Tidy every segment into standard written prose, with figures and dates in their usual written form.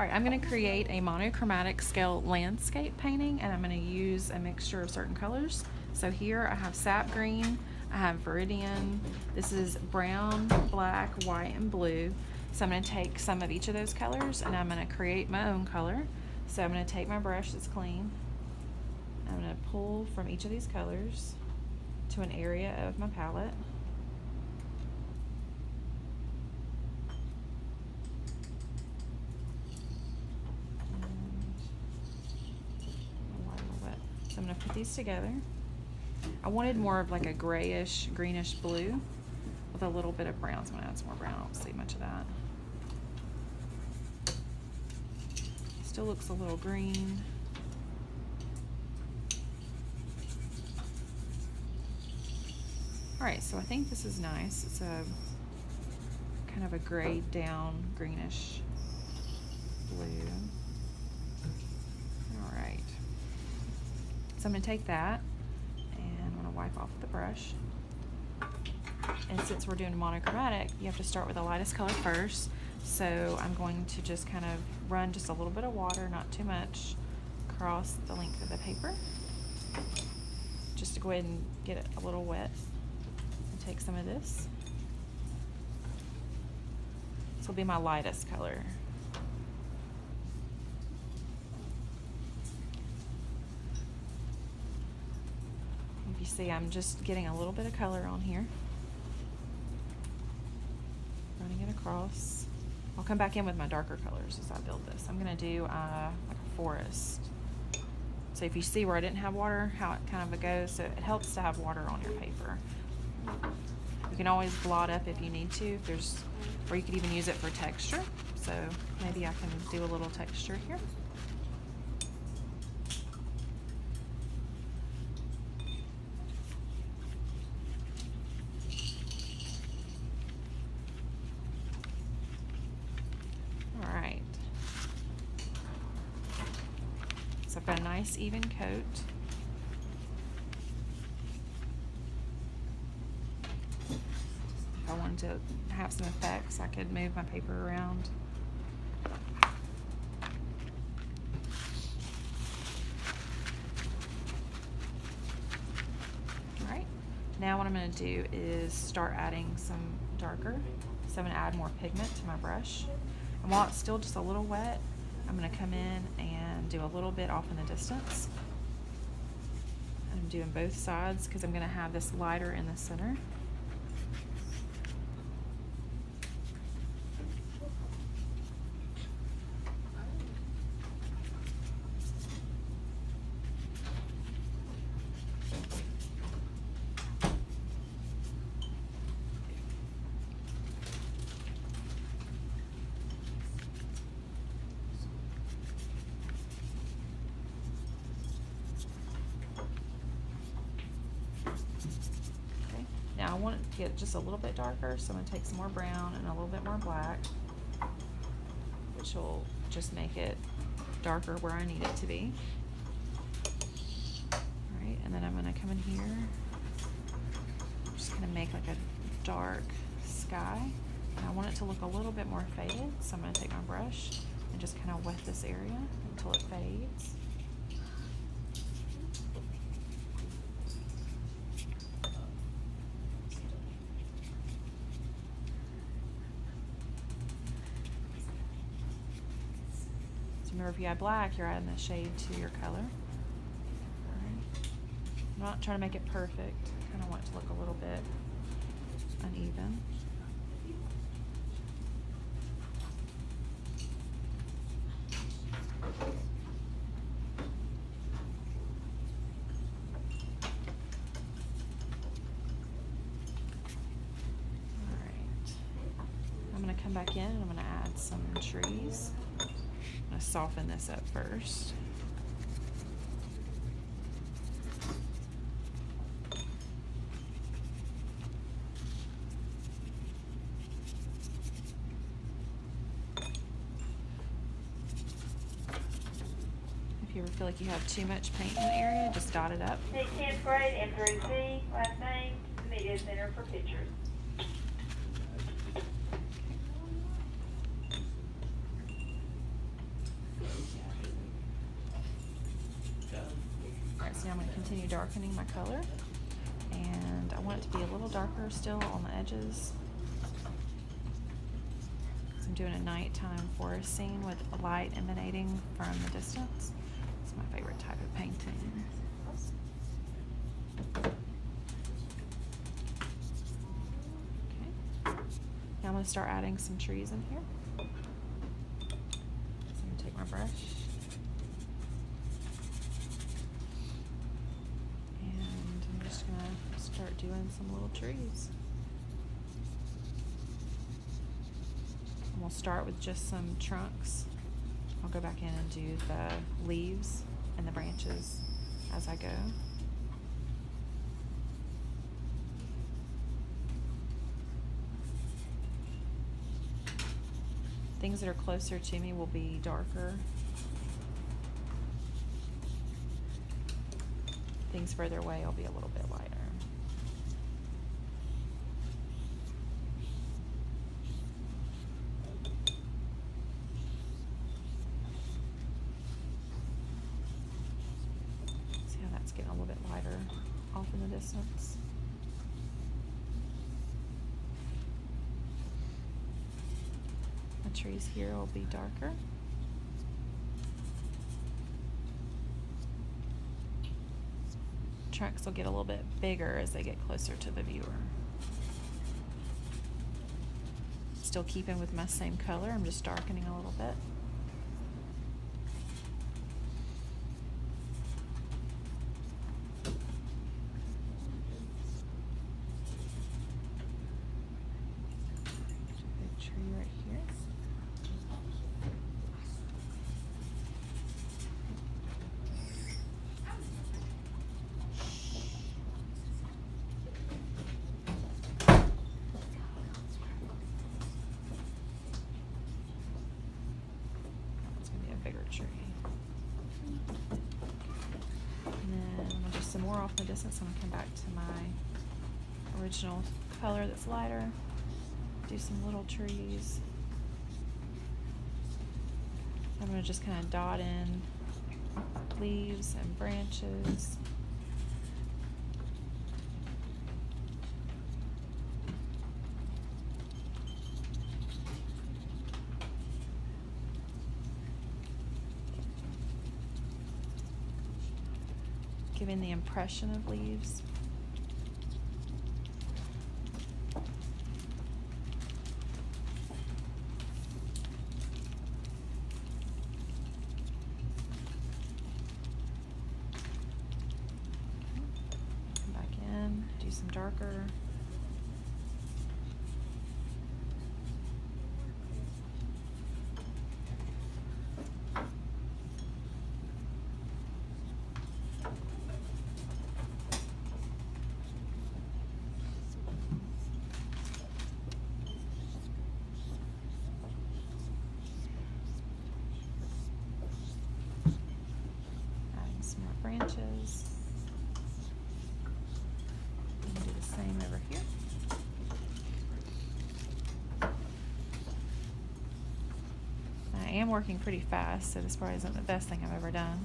Alright, I'm going to create a monochromatic scale landscape painting, and I'm going to use a mixture of certain colors. So here I have sap green, I have viridian, this is brown, black, white, and blue. So I'm going to take some of each of those colors and I'm going to create my own color. So I'm going to take my brush that's clean, I'm going to pull from each of these colors to an area of my palette. So I'm going to put these together. I wanted more of like a grayish, greenish blue with a little bit of brown. So I'm going to add some more brown. I don't see much of that. Still looks a little green. Alright, so I think this is nice. It's a kind of a grayed down greenish blue. Alright. So I'm going to take that and I'm going to wipe off with the brush. And since we're doing monochromatic, you have to start with the lightest color first. So I'm going to just kind of run just a little bit of water, not too much, across the length of the paper. Just to go ahead and get it a little wet. And take some of this. This will be my lightest color. If you see, I'm just getting a little bit of color on here. Running it across. I'll come back in with my darker colors as I build this. I'm going to do like a forest. So if you see where I didn't have water, how it kind of goes, so it helps to have water on your paper. You can always blot up if you need to, or you could even use it for texture. So maybe I can do a little texture here. Alright. So I've got a nice even coat. If I wanted to have some effects, I could move my paper around. Alright, now what I'm going to do is start adding some darker. So I'm going to add more pigment to my brush. And while it's still just a little wet, I'm going to come in and do a little bit off in the distance. I'm doing both sides because I'm going to have this lighter in the center. Now I want it to get just a little bit darker, so I'm going to take some more brown and a little bit more black, which will just make it darker where I need it to be. Alright, and then I'm going to come in here. I'm just going to make like a dark sky. And I want it to look a little bit more faded, so I'm going to take my brush and just kind of wet this area until it fades. Remember, if you add black, you're adding a shade to your color. Alright. I'm not trying to make it perfect. I kind of want it to look a little bit uneven. Alright. I'm going to come back in and I'm going to add some trees. I'm going to soften this up first. If you ever feel like you have too much paint in the area, just dot it up. Take 10th grade and 3C, last name, Media Center for pictures. So now I'm going to continue darkening my color, and I want it to be a little darker still on the edges. So I'm doing a nighttime forest scene with light emanating from the distance. It's my favorite type of painting. Okay. Now I'm going to start adding some trees in here. So I'm going to take my brush. And I'm just going to start doing some little trees. And we'll start with just some trunks. I'll go back in and do the leaves and the branches as I go. Things that are closer to me will be darker. Things further away will be a little bit lighter. See how that's getting a little bit lighter off in the distance. The trees here will be darker. Trunks will get a little bit bigger as they get closer to the viewer. Still keeping with my same color, I'm just darkening a little bit. Big tree right here. Bigger tree. And then I'm going to do some more off in the distance. I'm going to come back to my original color that's lighter. Do some little trees. I'm going to just kind of dot in leaves and branches. Giving the impression of leaves. Come back in, do some darker. Some more branches. And do the same over here. I am working pretty fast, so this probably isn't the best thing I've ever done.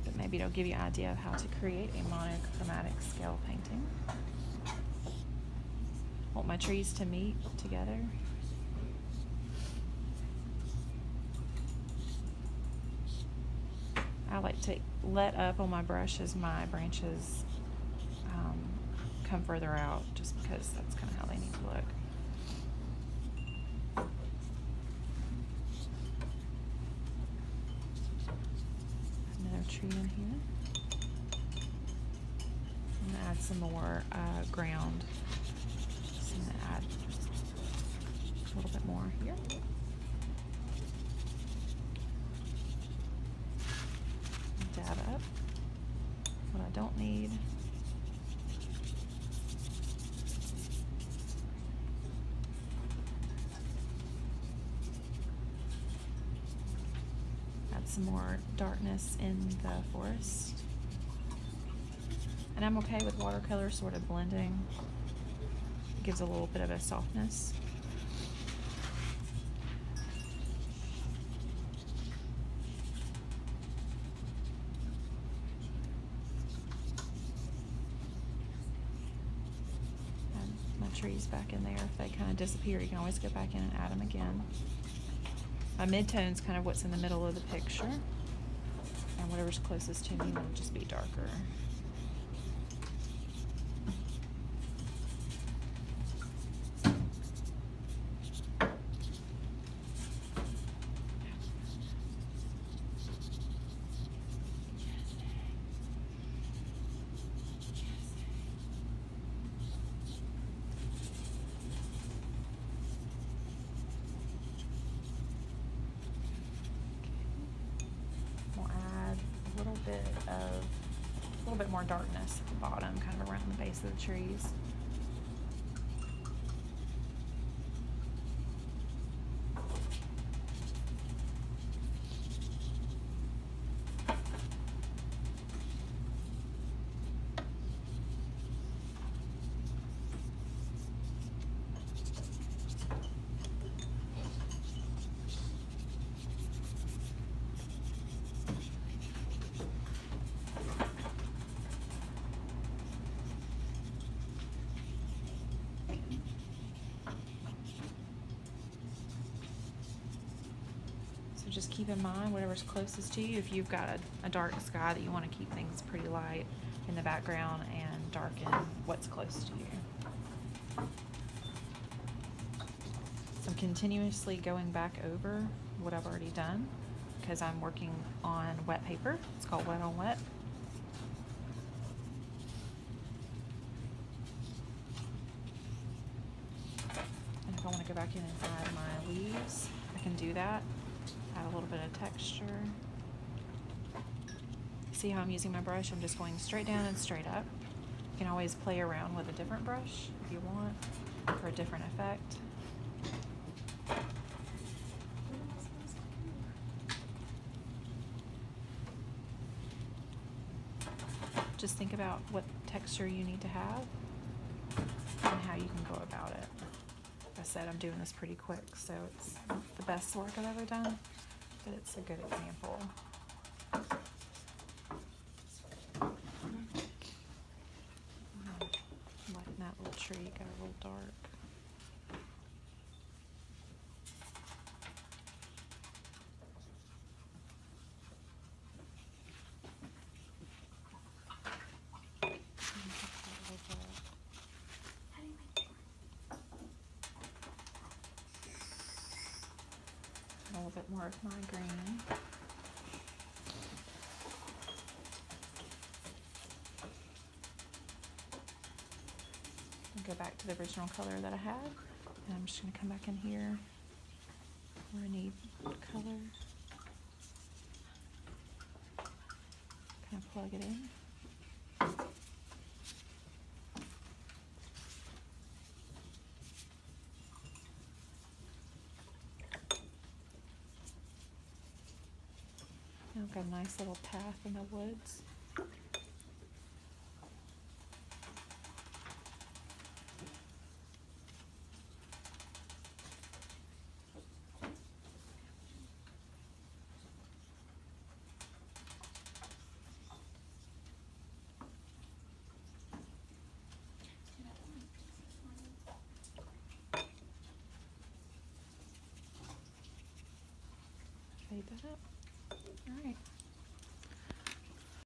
But maybe it'll give you an idea of how to create a monochromatic scale painting. I want my trees to meet together. I like to let up on my brush as my branches come further out, just because that's kind of how they need to look. Another tree in here. I'm going to add some more ground. So I'm going to add a little bit more here. Dab up what I don't need. Add some more darkness in the forest. And I'm okay with watercolor sort of blending. It gives a little bit of a softness. trees back in there. If they kind of disappear, you can always go back in and add them again. My midtone's kind of what's in the middle of the picture. And whatever's closest to me will just be darker. We'll add a little bit more darkness at the bottom, kind of around the base of the trees. So just keep in mind whatever's closest to you. If you've got a dark sky that you want to keep things pretty light in the background and darken what's close to you. So I'm continuously going back over what I've already done because I'm working on wet paper. It's called wet on wet. And if I want to go back in and add my leaves, I can do that. Add a little bit of texture. See how I'm using my brush? I'm just going straight down and straight up. You can always play around with a different brush if you want for a different effect. Just think about what texture you need to have and how you can go about it. Like I said, I'm doing this pretty quick, so it's not the best work I've ever done, but it's a good example. Lighten that little tree, got a little dark. A little bit more of my green. Go back to the original color that I had, and I'm just going to come back in here where I need color. Kind of plug it in. Now I've got a nice little path in the woods. Fade that up. All right.